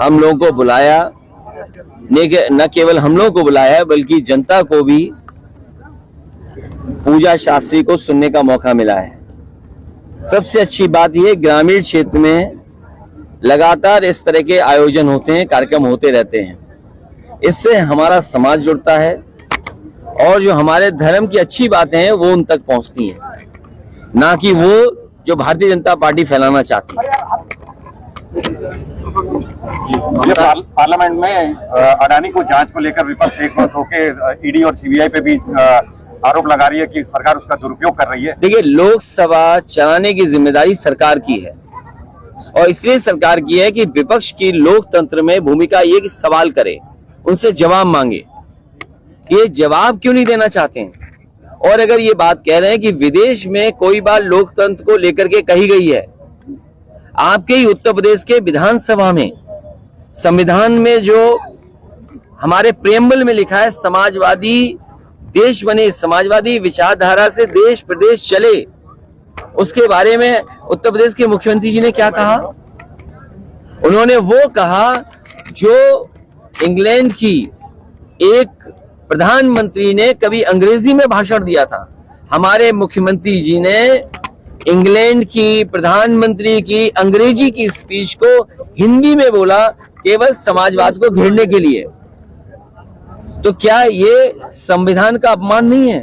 हम लोगों को बुलाया, न केवल हम लोगों को बुलाया बल्कि जनता को भी पूजा शास्त्री को सुनने का मौका मिला है। सबसे अच्छी बात यह, ग्रामीण क्षेत्र में लगातार इस तरह के आयोजन होते हैं, कार्यक्रम होते रहते हैं। इससे हमारा समाज जुड़ता है और जो हमारे धर्म की अच्छी बातें हैं वो उन तक पहुंचती हैं, ना कि वो जो भारतीय जनता पार्टी फैलाना चाहती है। पार्लियामेंट में अडानी को जांच को लेकर विपक्ष एक मत होकर ईडी और सीबीआई पे भी आरोप लगा रही है कि सरकार उसका दुरुपयोग कर रही है। देखिए, लोकसभा चलाने की जिम्मेदारी सरकार की है और इसलिए सरकार की है कि विपक्ष की लोकतंत्र में भूमिका ये कि सवाल करे, उनसे जवाब मांगे। ये जवाब क्यों नहीं देना चाहते हैं? और अगर ये बात कह रहे हैं कि विदेश में कोई बात लोकतंत्र को लेकर के कही गई है, आपके ही उत्तर प्रदेश के विधानसभा में संविधान में जो हमारे प्रेम्बल में लिखा है, समाजवादी देश बने, समाजवादी विचारधारा से देश प्रदेश चले, उसके बारे में उत्तर प्रदेश के मुख्यमंत्री जी ने क्या कहा? उन्होंने वो कहा जो इंग्लैंड की एक प्रधानमंत्री ने कभी अंग्रेजी में भाषण दिया था। हमारे मुख्यमंत्री जी ने इंग्लैंड की प्रधानमंत्री की अंग्रेजी की स्पीच को हिंदी में बोला, केवल समाजवाद को घेरने के लिए। तो क्या ये संविधान का अपमान नहीं है?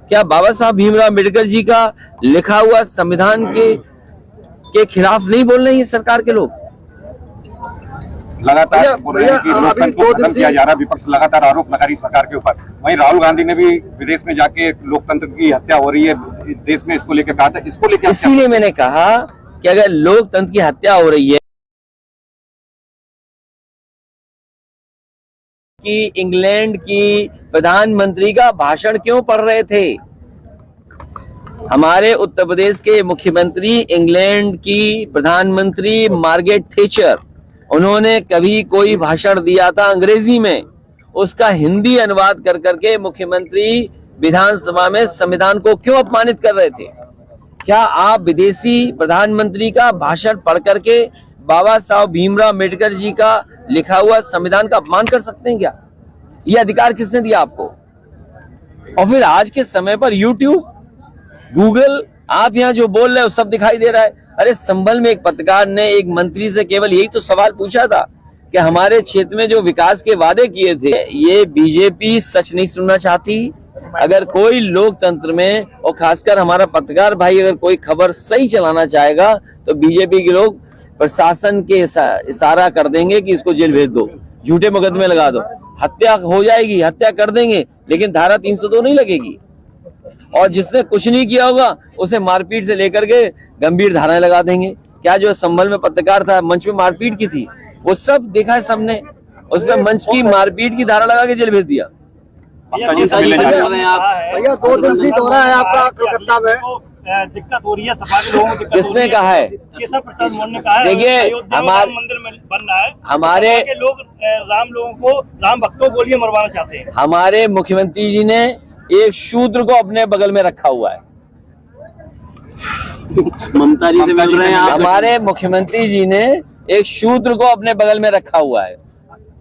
क्या बाबा साहब भीमराव अम्बेडकर जी का लिखा हुआ संविधान के खिलाफ नहीं बोल रहे हैं सरकार के लोग? लगातार बोल रहे हैं कि लोकतंत्र को खत्म किया जा रहा है, विपक्ष लगातार आरोप लगा रही सरकार के ऊपर। वहीं राहुल गांधी ने भी विदेश में जाके लोकतंत्र की हत्या हो रही है देश में, इसको लेकर कहा था। इसको लेकर इसीलिए मैंने कहा कि अगर लोकतंत्र की हत्या हो रही है कि इंग्लैंड की प्रधानमंत्री का भाषण क्यों पढ़ रहे थे? हमारे उत्तर प्रदेश के मुख्यमंत्री इंग्लैंड की प्रधानमंत्री मार्गरेट थैचर, उन्होंने कभी कोई भाषण दिया था अंग्रेजी में, उसका हिंदी अनुवाद कर करके मुख्यमंत्री विधानसभा में संविधान को क्यों अपमानित कर रहे थे? क्या आप विदेशी प्रधानमंत्री का भाषण पढ़ करके बाबा साहब भीमराव अम्बेडकर जी का लिखा हुआ संविधान का अपमान कर सकते हैं क्या? ये अधिकार किसने दिया आपको? और फिर आज के समय पर यूट्यूब, गूगल, आप यहाँ जो बोल रहे हो सब दिखाई दे रहा है। अरे संभल में एक पत्रकार ने एक मंत्री से केवल यही तो सवाल पूछा था कि हमारे क्षेत्र में जो विकास के वादे किए थे, ये बीजेपी सच नहीं सुनना चाहती? अगर कोई लोकतंत्र में और खासकर हमारा पत्रकार भाई अगर कोई खबर सही चलाना चाहेगा तो बीजेपी के लोग प्रशासन के इशारा कर देंगे कि इसको जेल भेज दो, झूठे मुकदमे लगा दो, हत्या हो जाएगी, हत्या कर देंगे, लेकिन धारा 302 नहीं लगेगी। और जिसने कुछ नहीं किया होगा उसे मारपीट से लेकर के गंभीर धाराएं लगा देंगे। क्या जो संभल में पत्रकार था, मंच में मारपीट की थी, वो सब देखा है सबने, उसमें मंच की मारपीट की धारा लगा के जेल भेज दिया। भैया 2 दिन से दौरा है आपका कलकत्ता में, दिक्कत हो रही है सपा के लोगों को। किसने कहा है? केशव प्रसाद मौर्य ने कहा है। देखिए, हमारे मंदिर में बन रहा है, हमारे लोग लोगों को, राम भक्तों को गोलियां मरवाना चाहते हैं। हमारे मुख्यमंत्री जी ने एक शूद्र को अपने बगल में रखा हुआ है। ममता जी से मिल रहे हैं आप? हमारे मुख्यमंत्री जी ने एक शूद्र को अपने बगल में रखा हुआ है।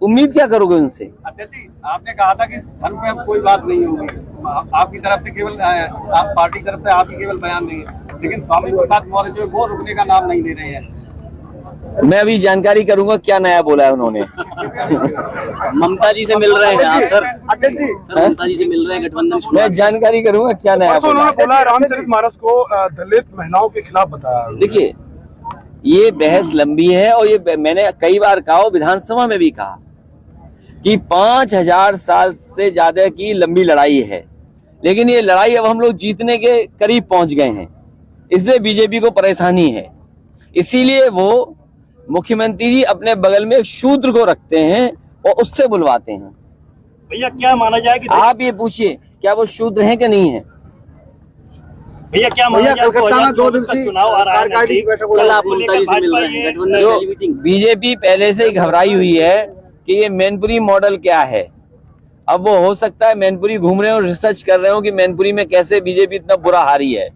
उम्मीद क्या करोगे उनसे? अध्यक्ष जी, आपने कहा था कि धर्म पे अब कोई बात नहीं होगी, आपकी तरफ से केवल, आप पार्टी की तरफ से आपकी केवल बयान नहीं है, लेकिन स्वामी प्रसाद मौर्य जो वो रुकने का नाम नहीं ले रहे हैं। मैं अभी जानकारी करूंगा क्या नया बोला है उन्होंने। ममता जी से मिल रहे हैं आप सर? ममता जी से मिल रहे हैं, गठबंधन? मैं जानकारी करूंगा क्या नया बोला। उन्होंने बोला रामचरितमानस को दलित महिलाओं के खिलाफ बताया। देखिए, ये बहस लंबी है और ये मैंने कई बार कहा, विधानसभा में भी कहा कि 5000 साल से ज्यादा की लंबी लड़ाई है, लेकिन ये लड़ाई अब हम लोग जीतने के करीब पहुंच गए हैं, इसलिए बीजेपी को परेशानी है। इसीलिए वो मुख्यमंत्री जी अपने बगल में एक शूद्र को रखते हैं और उससे बुलवाते हैं। भैया क्या माना जाए कि आप ये पूछिए क्या वो शूद्र हैं कि नहीं है? भैया क्या माना जाए कलकत्ता में 2 दिन से चुनाव आ रहा है, कल आप ममता जी से मिल रहे हैं, गठबंधन वाली मीटिंग? बीजेपी पहले से ही घबराई हुई है कि ये मैनपुरी मॉडल क्या है। अब वो हो सकता है मैनपुरी घूम रहे हो, रिसर्च कर रहे हो कि मैनपुरी में कैसे बीजेपी इतना बुरा हारी है।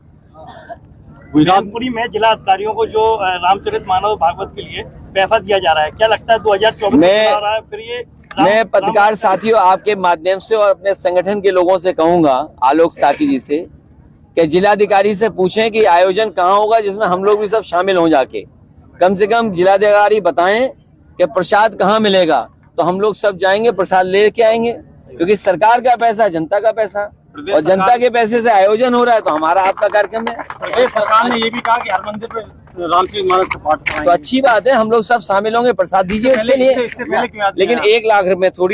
मैनपुरी में जिला अधिकारियों को जो रामचरितमानस भागवत के लिए पैसा दिया जा रहा है, क्या लगता है 2024 मैं- आ रहा है फिर ये मैं पत्रकार साथियों आपके माध्यम से और अपने संगठन के लोगों से कहूंगा, आलोक साकी जी से, कि जिलाधिकारी से पूछें कि आयोजन कहाँ होगा जिसमें हम लोग भी सब शामिल हों जाके। कम से कम जिलाधिकारी बताएं कि प्रसाद कहाँ मिलेगा, तो हम लोग सब जाएंगे, प्रसाद लेके आएंगे, क्योंकि सरकार का पैसा, जनता का पैसा, और जनता के पैसे से आयोजन हो रहा है, तो हमारा आपका कार्यक्रम है। प्रदेश सरकार ने ये भी कहा कि हर मंदिर पे राम की इमारत से पाठ तो अच्छी बात है, हम लोग सब शामिल होंगे, प्रसाद दीजिए उसके लिए, इससे पहले क्यों याद नहीं लेकिन आया? 1 लाख रुपए थोड़ी